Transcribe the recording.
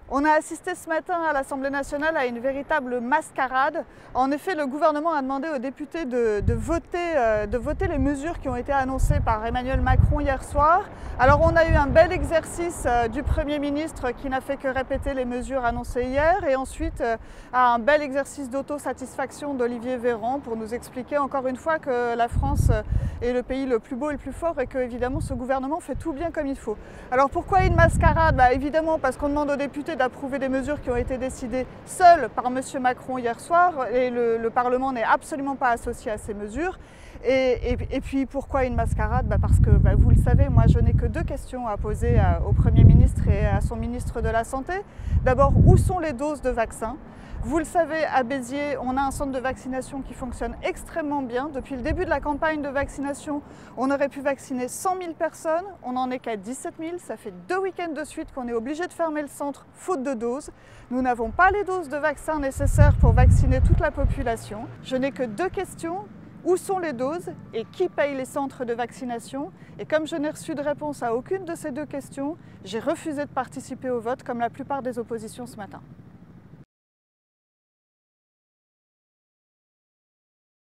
On a assisté ce matin à l'Assemblée nationale à une véritable mascarade. En effet, le gouvernement a demandé aux députés de voter les mesures qui ont été annoncées par Emmanuel Macron hier soir. Alors on a eu un bel exercice du Premier ministre qui n'a fait que répéter les mesures annoncées hier et ensuite un bel exercice d'autosatisfaction d'Olivier Véran pour nous expliquer encore une fois que la France est le pays le plus beau et le plus fort et que évidemment ce gouvernement fait tout bien comme il faut. Alors pourquoi une mascarade? Évidemment parce qu'on demande aux députés d'approuver des mesures qui ont été décidées seules par M. Macron hier soir et le Parlement n'est absolument pas associé à ces mesures. Et puis pourquoi une mascarade? Parce que vous le savez, moi je n'ai que deux questions à poser au Premier ministre et à son ministre de la Santé. D'abord, où sont les doses de vaccins? Vous le savez, à Béziers, on a un centre de vaccination qui fonctionne extrêmement bien. Depuis le début de la campagne de vaccination, on aurait pu vacciner 100 000 personnes. On n'en est qu'à 17 000. Ça fait 2 week-ends de suite qu'on est obligé de fermer le centre faute de doses. Nous n'avons pas les doses de vaccins nécessaires pour vacciner toute la population. Je n'ai que deux questions. Où sont les doses et qui paye les centres de vaccination? Et comme je n'ai reçu de réponse à aucune de ces deux questions, j'ai refusé de participer au vote comme la plupart des oppositions ce matin.